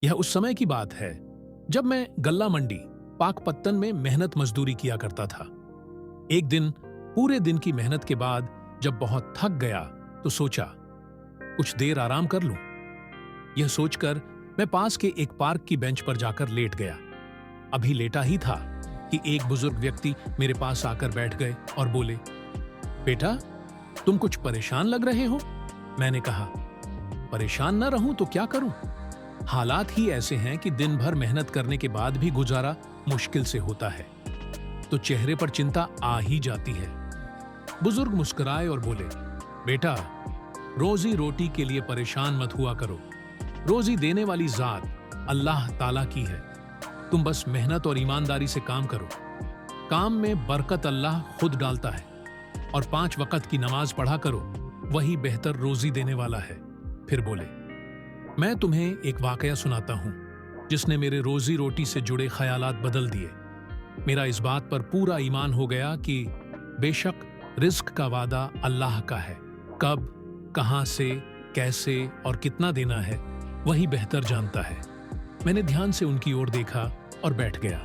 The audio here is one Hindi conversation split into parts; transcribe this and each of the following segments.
यह उस समय की बात है जब मैं गल्ला मंडी पाकपत्तन में मेहनत मजदूरी किया करता था। एक दिन पूरे दिन की मेहनत के बाद जब बहुत थक गया तो सोचा कुछ देर आराम कर लूं। यह सोचकर मैं पास के एक पार्क की बेंच पर जाकर लेट गया। अभी लेटा ही था कि एक बुजुर्ग व्यक्ति मेरे पास आकर बैठ गए और बोले, बेटा, तुम कुछ परेशान लग रहे हो। मैंने कहा, परेशान न रहूं तो क्या करूं? हालात ही ऐसे हैं कि दिन भर मेहनत करने के बाद भी गुजारा मुश्किल से होता है, तो चेहरे पर चिंता आ ही जाती है। बुजुर्ग मुस्कुराए और बोले, बेटा, रोजी रोटी के लिए परेशान मत हुआ करो। रोजी देने वाली जात अल्लाह ताला की है। तुम बस मेहनत और ईमानदारी से काम करो। काम में बरकत अल्लाह खुद डालता है। और 5 वक्त की नमाज पढ़ा करो, वही बेहतर रोजी देने वाला है। फिर बोले, मैं तुम्हें एक वाकया सुनाता हूं जिसने मेरे रोजी रोटी से जुड़े ख्यालात बदल दिए। मेरा इस बात पर पूरा ईमान हो गया कि बेशक रिस्क का वादा अल्लाह का है। कब, कहां से, कैसे और कितना देना है, वही बेहतर जानता है। मैंने ध्यान से उनकी ओर देखा और बैठ गया।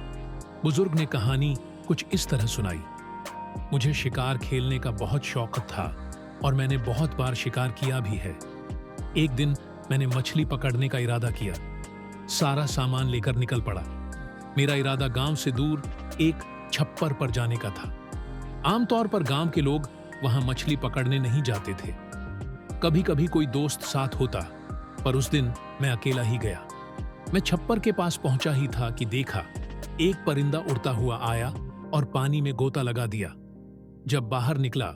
बुजुर्ग ने कहानी कुछ इस तरह सुनाई। मुझे शिकार खेलने का बहुत शौक था और मैंने बहुत बार शिकार किया भी है। एक दिन मैंने मछली पकड़ने का इरादा किया। सारा सामान लेकर निकल पड़ा। मेरा इरादा गांव से दूर एक छप्पर पर जाने का था। आमतौर पर गांव के लोग वहां मछली पकड़ने नहीं जाते थे। कभी कभी कोई दोस्त साथ होता, पर उस दिन मैं अकेला ही गया। मैं छप्पर के पास पहुंचा ही था कि देखा एक परिंदा उड़ता हुआ आया और पानी में गोता लगा दिया। जब बाहर निकला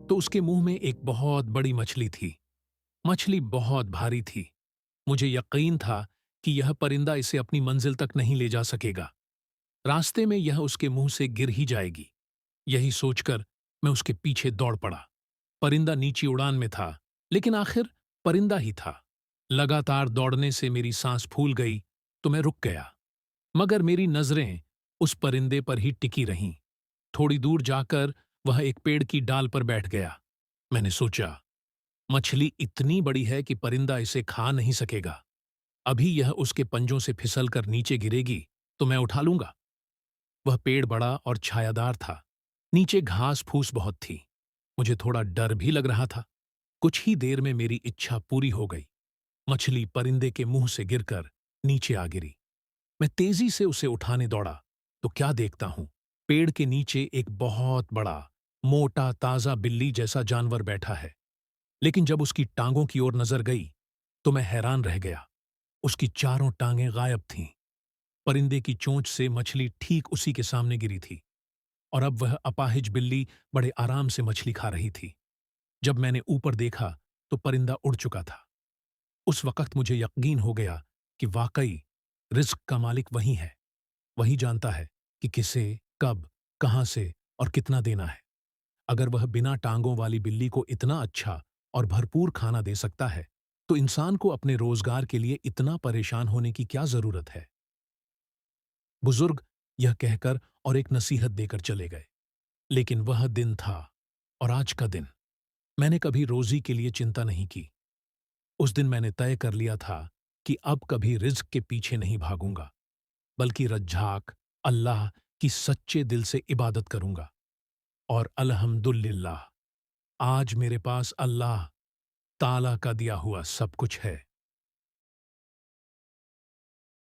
तो उसके मुंह में एक बहुत बड़ी मछली थी। मछली बहुत भारी थी। मुझे यकीन था कि यह परिंदा इसे अपनी मंजिल तक नहीं ले जा सकेगा। रास्ते में यह उसके मुंह से गिर ही जाएगी। यही सोचकर मैं उसके पीछे दौड़ पड़ा। परिंदा नीची उड़ान में था, लेकिन आखिर परिंदा ही था। लगातार दौड़ने से मेरी सांस फूल गई तो मैं रुक गया, मगर मेरी नजरें उस परिंदे पर ही टिकी रहीं। थोड़ी दूर जाकर वह एक पेड़ की डाल पर बैठ गया। मैंने सोचा, मछली इतनी बड़ी है कि परिंदा इसे खा नहीं सकेगा। अभी यह उसके पंजों से फिसल कर नीचे गिरेगी तो मैं उठा लूंगा। वह पेड़ बड़ा और छायादार था। नीचे घास फूस बहुत थी। मुझे थोड़ा डर भी लग रहा था। कुछ ही देर में मेरी इच्छा पूरी हो गई। मछली परिंदे के मुंह से गिरकर नीचे आ गिरी। मैं तेजी से उसे उठाने दौड़ा तो क्या देखता हूं, पेड़ के नीचे एक बहुत बड़ा, मोटा, ताजा बिल्ली जैसा जानवर बैठा है। लेकिन जब उसकी टांगों की ओर नजर गई तो मैं हैरान रह गया। उसकी चारों टांगें गायब थीं। परिंदे की चोंच से मछली ठीक उसी के सामने गिरी थी और अब वह अपाहिज बिल्ली बड़े आराम से मछली खा रही थी। जब मैंने ऊपर देखा तो परिंदा उड़ चुका था। उस वक्त मुझे यकीन हो गया कि वाकई रिस्क का मालिक वही है। वही जानता है कि किसे, कब, कहां से और कितना देना है। अगर वह बिना टांगों वाली बिल्ली को इतना अच्छा और भरपूर खाना दे सकता है, तो इंसान को अपने रोजगार के लिए इतना परेशान होने की क्या जरूरत है। बुजुर्ग यह कहकर और एक नसीहत देकर चले गए। लेकिन वह दिन था और आज का दिन। मैंने कभी रोजी के लिए चिंता नहीं की। उस दिन मैंने तय कर लिया था कि अब कभी रिज्क के पीछे नहीं भागूंगा, बल्कि रज्जाक अल्लाह की सच्चे दिल से इबादत करूंगा। और अल्हम्दुलिल्लाह, आज मेरे पास अल्लाह ताला का दिया हुआ सब कुछ है।